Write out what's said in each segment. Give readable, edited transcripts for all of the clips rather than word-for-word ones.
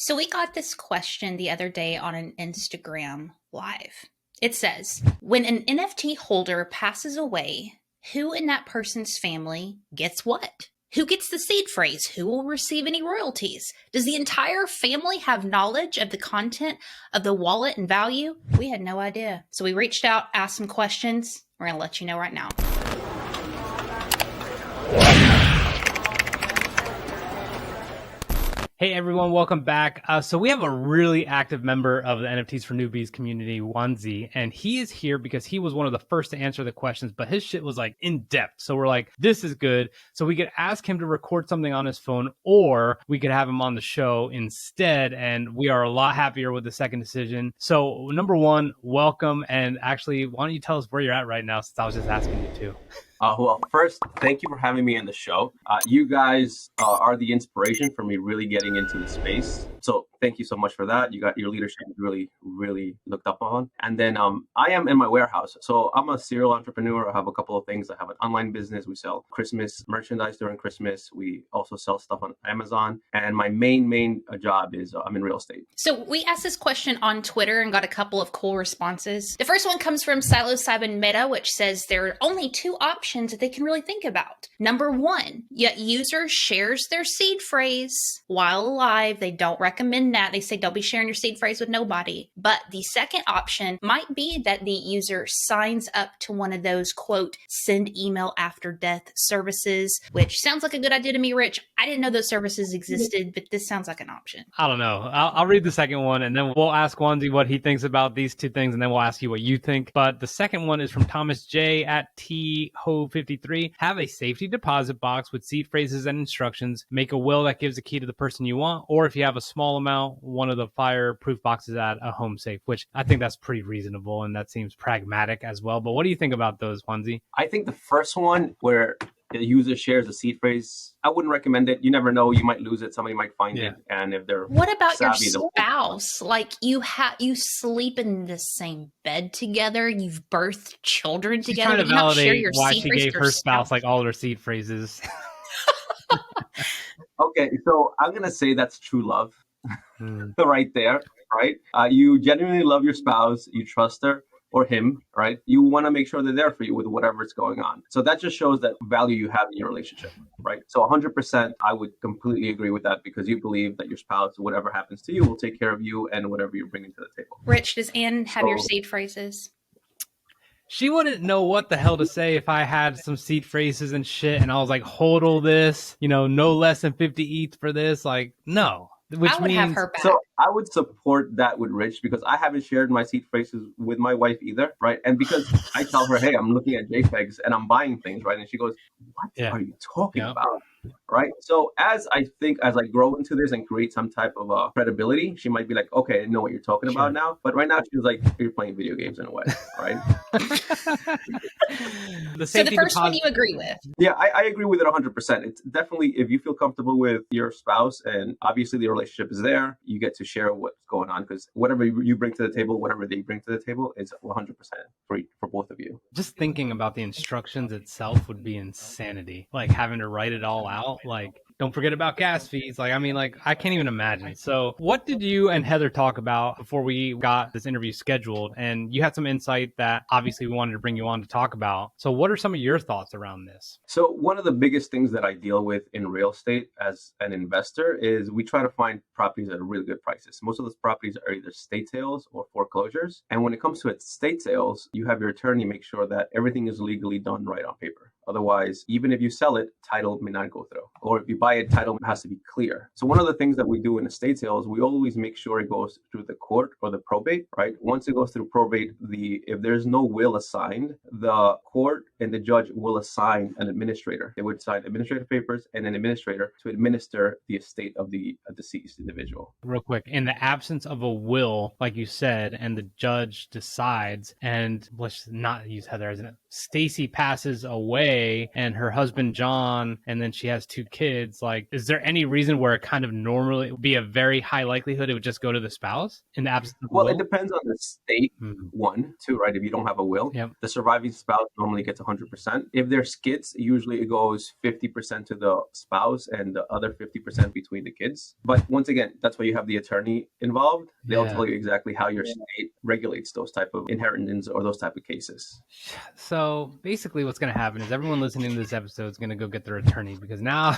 So we got this question the other day on an Instagram live. It says, when an NFT holder passes away, who in that person's family gets what? Who gets the seed phrase? Who will receive any royalties? Does the entire family have knowledge of the content of the wallet and value? We had no idea. So we reached out, asked some questions. We're going to let you know right now. Hey everyone, welcome back. So we have a really active member of the NFTs for Newbies community, Juanzie, and he is here because he was one of the first to answer the questions, but his shit was like in depth. So we're like, this is good. So we could ask him to record something on his phone, or we could have him on the show instead. And we are a lot happier with the second decision. So number one, welcome. And actually, why don't you tell us where you're at right now, since I was just asking you to. Well, first, thank you for having me in the show. You guys are the inspiration for me really getting into the space. So thank you so much for that. You got your leadership really looked up on. And then I am in my warehouse. So I'm a serial entrepreneur. I have a couple of things. I have an online business. We sell Christmas merchandise during Christmas. We also sell stuff on Amazon. And my main job is I'm in real estate. So we asked this question on Twitter and got a couple of cool responses. The first one comes from Psilocybin Meta, which says there are only two options that they can really think about. Number one, yet user shares their seed phrase while alive. They don't recommend that. They say don't be sharing your seed phrase with nobody. But the second option might be that the user signs up to one of those, quote, send email after death services, which sounds like a good idea to me, Rich. I didn't know those services existed, but this sounds like an option. I don't know. I'll read the second one, and then we'll ask Juanzie what he thinks about these two things, and then we'll ask you what you think. But the second one is from Thomas J at THO53. Have a safety deposit box with seed phrases and instructions. Make a will that gives the key to the person you want, or if you have a small amount, one of the fireproof boxes at a home safe, which I think that's pretty reasonable, and that seems pragmatic as well. But what do you think about those, Juanzie? I think the first one, where the user shares a seed phrase, I wouldn't recommend it. You never know, you might lose it, somebody might find it, and if they're what about savvy, your spouse? Like you sleep in the same bed together, you've birthed children She's together. trying to validate why she gave her spouse like all her seed phrases. Okay, so I'm gonna say that's true love, right there, right? You genuinely love your spouse, you trust her or him, right? You want to make sure they're there for you with whatever's going on. So that just shows that value you have in your relationship, right? So 100%, I would completely agree with that, because you believe that your spouse, whatever happens to you, will take care of you and whatever you're bringing to the table. Rich, does Ann have your seed phrases? She wouldn't know what the hell to say if I had some seed phrases and shit, and I was like, hodl this, no less than 50 ETH for this. Like, no. Which I would have her back. So I would support that with Rich, because I haven't shared my seed phrases with my wife either, right? And because I tell her, hey, I'm looking at JPEGs and I'm buying things, right? And she goes, what are you talking about? Right? So as I grow into this and create some type of credibility, she might be like, okay, I know what you're talking about now. But right now she's like, you're playing video games in a way, right? So the first one you agree with? Yeah, I agree with it 100%. It's definitely, if you feel comfortable with your spouse and obviously the relationship is there, you get to share what's going on, because whatever you bring to the table, whatever they bring to the table is 100% free for both of you. Just thinking about the instructions itself would be insanity. Like having to write it all out, like don't forget about gas fees. I can't even imagine. So what did you and Heather talk about before we got this interview scheduled? And you had some insight that obviously we wanted to bring you on to talk about. So what are some of your thoughts around this? So one of the biggest things that I deal with in real estate as an investor is we try to find properties at really good prices. Most of those properties are either estate sales or foreclosures. And when it comes to estate sales, you have your attorney make sure that everything is legally done right on paper. Otherwise, even if you sell it, title may not go through. Or if you buy it, title has to be clear. So one of the things that we do in estate sales, we always make sure it goes through the court or the probate, right? Once it goes through probate, if there's no will assigned, the court and the judge will assign an administrator. They would sign administrative papers and an administrator to administer the estate of the deceased individual. Real quick, in the absence of a will, like you said, and the judge decides, and let's not use Heather as an Stacy passes away and her husband John, and then she has 2 kids, like, is there any reason where it kind of normally would be a very high likelihood it would just go to the spouse in the absence of Well, will? it depends on the state. One, two, right? If you don't have a will, Yep. the surviving spouse normally gets 100%. If there's kids, usually it goes 50% to the spouse and the other 50% between the kids. But once again, that's why you have the attorney involved. They'll tell you exactly how your state regulates those type of inheritance or those type of cases. So basically what's going to happen is everyone listening to this episode is going to go get their attorney, because now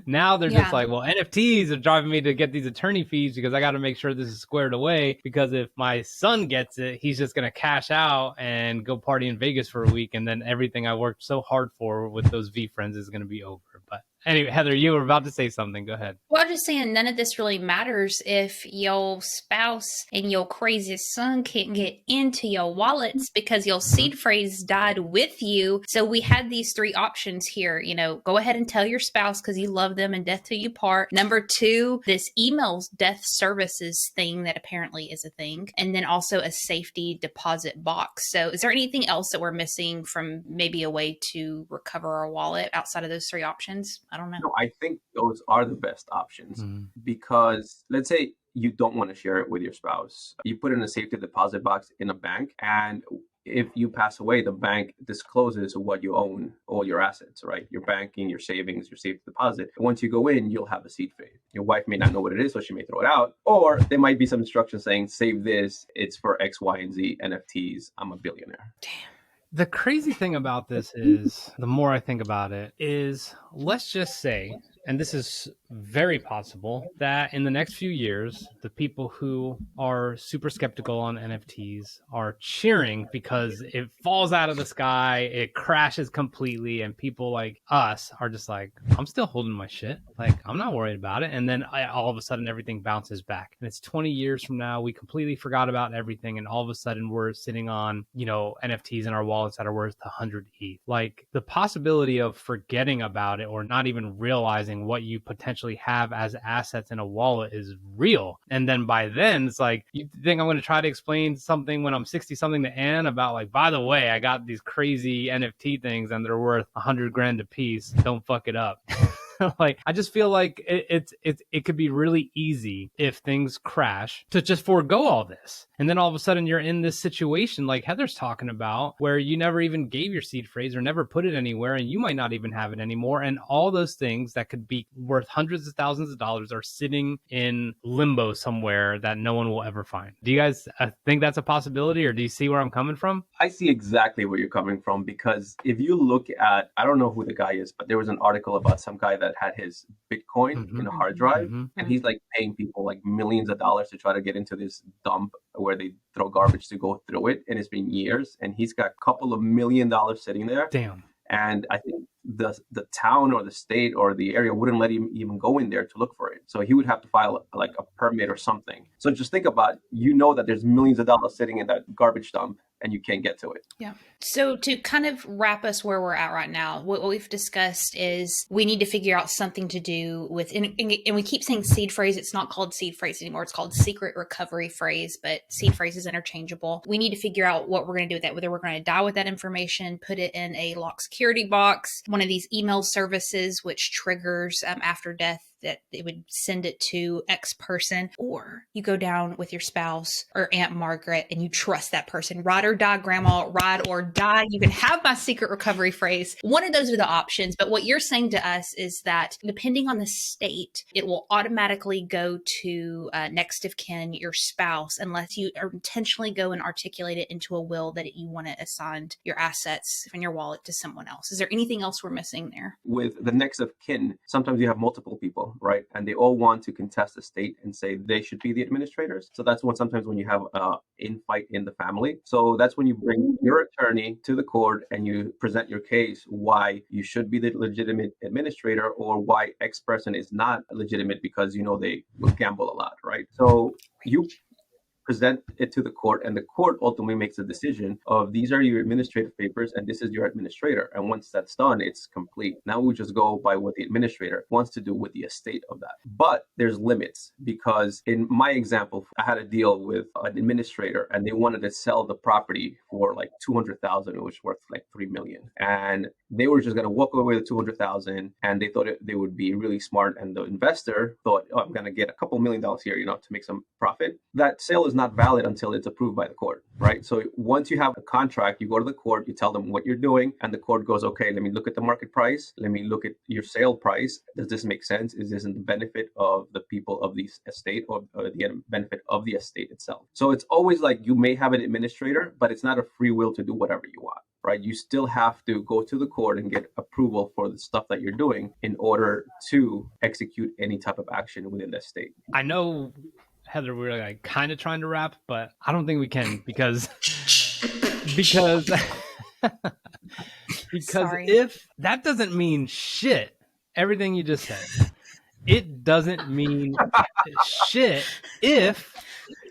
now they're just like, well, NFTs are driving me to get these attorney fees because I got to make sure this is squared away, because if my son gets it, he's just going to cash out and go party in Vegas for a week, and then everything I worked so hard for with those V friends is going to be over. But anyway, Heather, you were about to say something. Go ahead. Well, I'm just saying, none of this really matters if your spouse and your crazy son can't get into your wallets because your seed phrase died with you. So we had these 3 options here. Go ahead and tell your spouse because you love them and death till you part. Number 2, this emails death services thing that apparently is a thing. And then also a safety deposit box. So is there anything else that we're missing from maybe a way to recover our wallet outside of those 3 options? I don't know. No, I think those are the best options because let's say you don't want to share it with your spouse. You put in a safety deposit box in a bank, and if you pass away, the bank discloses what you own, all your assets, right? Your banking, your savings, your safety deposit. Once you go in, you'll have a seed phrase. Your wife may not know what it is, so she may throw it out. Or there might be some instructions saying, save this. It's for X, Y, and Z NFTs. I'm a billionaire. Damn. The crazy thing about this is, the more I think about it, is let's just say, and this is very possible, that in the next few years, the people who are super skeptical on NFTs are cheering because it falls out of the sky, it crashes completely, and people like us are just like, I'm still holding my shit. Like, I'm not worried about it. And then all of a sudden, everything bounces back. And it's 20 years from now, we completely forgot about everything. And all of a sudden, we're sitting on, NFTs in our wallets that are worth 100 ETH. Like, the possibility of forgetting about it or not even realizing what you potentially have as assets in a wallet is real. And then by then, it's like, you think I'm going to try to explain something when I'm 60 something to Ann about, like, by the way, I got these crazy NFT things and they're worth 100 grand a piece. Don't fuck it up. Like, I just feel like it could be really easy if things crash to just forego all this. And then all of a sudden you're in this situation like Heather's talking about, where you never even gave your seed phrase or never put it anywhere, and you might not even have it anymore. And all those things that could be worth hundreds of thousands of dollars are sitting in limbo somewhere that no one will ever find. Do you guys think that's a possibility, or do you see where I'm coming from? I see exactly where you're coming from, because if you look at, I don't know who the guy is, but there was an article about some guy that had his Bitcoin in a hard drive, and he's like paying people like millions of dollars to try to get into this dump where they throw garbage to go through it. And it's been years, and he's got a couple of $1 million sitting there. Damn. And I think the town or the state or the area wouldn't let him even go in there to look for it. So he would have to file like a permit or something. So just think about, that there's millions of dollars sitting in that garbage dump and you can't get to it. Yeah. So to kind of wrap us where we're at right now, what we've discussed is we need to figure out something to do with, and we keep saying seed phrase. It's not called seed phrase anymore. It's called secret recovery phrase, but seed phrase is interchangeable. We need to figure out what we're going to do with that, whether we're going to die with that information, put it in a locked security box, one of these email services, which triggers after death, that they would send it to X person, or you go down with your spouse or Aunt Margaret and you trust that person. Ride or die, grandma, ride or die. You can have my secret recovery phrase. One of those are the options. But what you're saying to us is that depending on the state, it will automatically go to next of kin, your spouse, unless you intentionally go and articulate it into a will that you want to assign your assets from your wallet to someone else. Is there anything else we're missing there? With the next of kin, sometimes you have multiple people, right? And they all want to contest the state and say they should be the administrators. So that's sometimes when you have an infight in the family. So that's when you bring your attorney to the court and you present your case why you should be the legitimate administrator, or why X person is not legitimate because, they will gamble a lot, right? So you present it to the court, and the court ultimately makes a decision of these are your administrative papers and this is your administrator. And once that's done, it's complete. Now we just go by what the administrator wants to do with the estate of that. But there's limits, because in my example, I had a deal with an administrator and they wanted to sell the property for like 200,000, it was worth like 3 million. And they were just going to walk away with 200,000, and they thought they would be really smart. And the investor thought, oh, I'm going to get a couple $1 million here, to make some profit. That sale is not valid until it's approved by the court, right? So once you have a contract, you go to the court, you tell them what you're doing, and the court goes, okay, let me look at the market price. Let me look at your sale price. Does this make sense? Is this in the benefit of the people of the estate, or the benefit of the estate itself? So it's always like you may have an administrator, but it's not a free will to do whatever you want, right? You still have to go to the court and get approval for the stuff that you're doing in order to execute any type of action within the estate. I know, Heather, we're like kind of trying to wrap, but I don't think we can because Sorry. If that doesn't mean shit, everything you just said, it doesn't mean shit if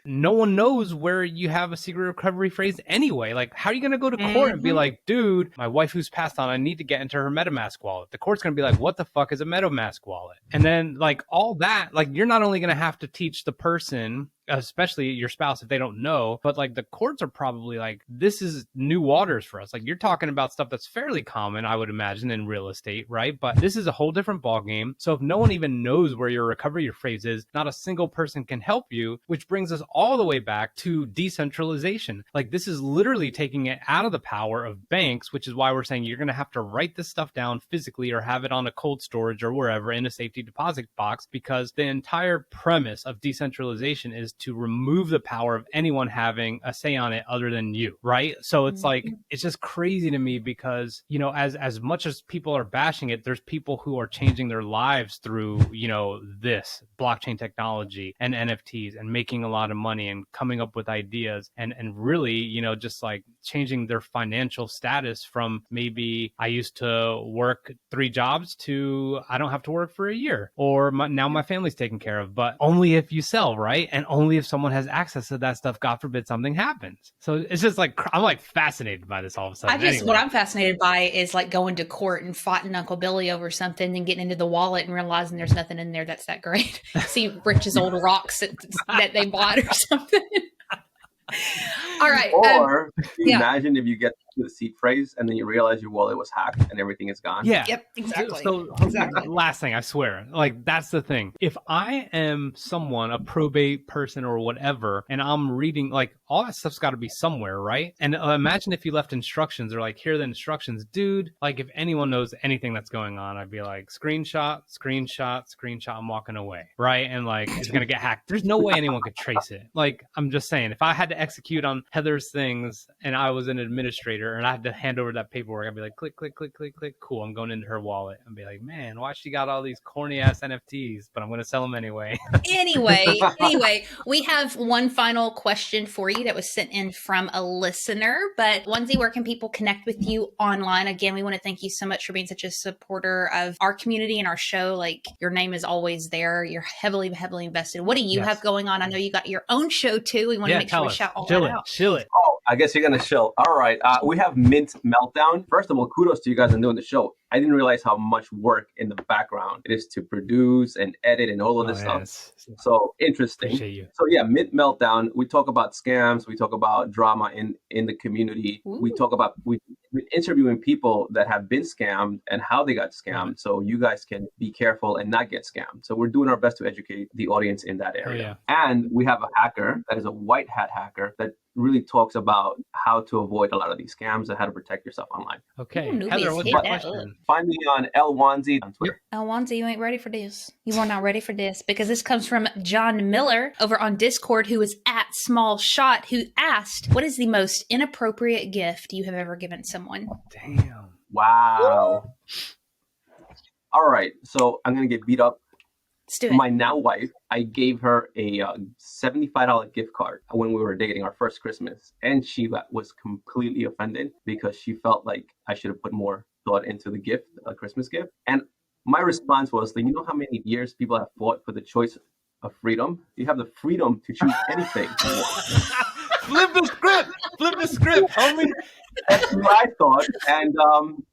no one knows where you have a secret recovery phrase anyway. Like, how are you going to go to court and be like, dude, my wife who's passed on, I need to get into her MetaMask wallet. The court's going to be like, what the fuck is a MetaMask wallet? And then like all that, like you're not only going to have to teach the person, especially your spouse, if they don't know, but like the courts are probably like, this is new waters for us. Like you're talking about stuff that's fairly common, I would imagine, in real estate, right? But this is a whole different ballgame. So if no one even knows where your recovery phrase is, not a single person can help you, which brings us all the way back to decentralization. Like this is literally taking it out of the power of banks, which is why we're saying you're going to have to write this stuff down physically or have it on a cold storage or wherever in a safety deposit box, because the entire premise of decentralization is to remove the power of anyone having a say on it other than you, right? So it's like, it's just crazy to me because, as much as people are bashing it, there's people who are changing their lives through, this blockchain technology and NFTs and making a lot of money and coming up with ideas and really, just like changing their financial status from maybe I used to work 3 jobs to I don't have to work for a year, or now my family's taken care of, but only if you sell, right? And only if someone has access to that stuff, God forbid something happens. So it's just like, I'm like fascinated by this all of a sudden. What I'm fascinated by is like going to court and fighting Uncle Billy over something and getting into the wallet and realizing there's nothing in there that's that great. See Rich's old rocks that they bought or something. All right. Or imagine if you get to the seed phrase and then you realize your wallet was hacked and everything is gone. Yeah. Yep. Exactly. So exactly. Last thing, I swear, like that's the thing. If I am someone, a probate person or whatever, and I'm reading, like all that stuff's got to be somewhere, right? And imagine if you left instructions or like, here are the instructions, dude. Like if anyone knows anything that's going on, I'd be like, screenshot, I'm walking away, right? And like it's gonna get hacked. There's no way anyone could trace it. Like I'm just saying, if I had to execute on Heather's things and I was an administrator and I had to hand over that paperwork, I'd be like, click, click, click, click, click. Cool. I'm going into her wallet and be like, man, why she got all these corny ass NFTs, but I'm going to sell them anyway. Anyway, we have one final question for you that was sent in from a listener. But Juanzie, where can people connect with you online? Again, we want to thank you so much for being such a supporter of our community and our show. Like your name is always there. You're heavily invested. What do you have going on? I know you got your own show too. We want to make sure we shout all that out. Chill it. Oh, I guess you're going to chill. All right. We have Mint Meltdown. First of all, kudos to you guys on doing the show. I didn't realize how much work in the background it is to produce and edit and all of this stuff. Yes. So interesting. Appreciate you. So yeah, Mint Meltdown. We talk about scams. We talk about drama in the community. Ooh. We talk about we're interviewing people that have been scammed and how they got scammed. So you guys can be careful and not get scammed. So we're doing our best to educate the audience in that area. And we have a hacker that is a white hat hacker that really talks about how to avoid a lot of these scams and how to protect yourself online. Okay. Ooh, Heather, Newbies, what's hit your that question? Find me on Juanzie on Twitter. Juanzie, you ain't ready for this. You are not ready for this because this comes from John Miller over on Discord, who is at Small Shot, who asked, what is the most inappropriate gift you have ever given someone? Damn. Wow. All right. So I'm going to get beat up. Let's do it. My now wife, I gave her a $75 gift card when we were dating our first Christmas. And she was completely offended because she felt like I should have put more thought into the gift, a Christmas gift. And my response was, you know how many years people have fought for the choice of freedom. You have the freedom to choose anything. Flip the script. Flip the script, homie. That's what I thought. And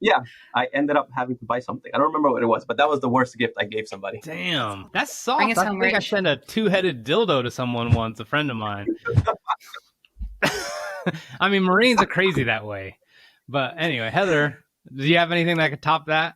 yeah, I ended up having to buy something. I don't remember what it was, but that was the worst gift I gave somebody. Damn, that's soft. Bring us I home, think I Rich. sent a 2-headed dildo to someone once, a friend of mine. I mean, Marines are crazy that way. But anyway, Heather, do you have anything that could top that?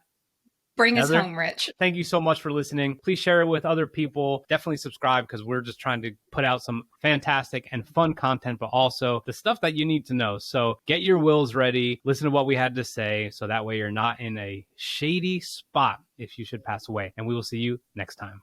Bring us Heather? home, Rich. Thank you so much for listening. Please share it with other people. Definitely subscribe because we're just trying to put out some fantastic and fun content, but also the stuff that you need to know. So get your wills ready. Listen to what we had to say so that way you're not in a shady spot if you should pass away. And we will see you next time.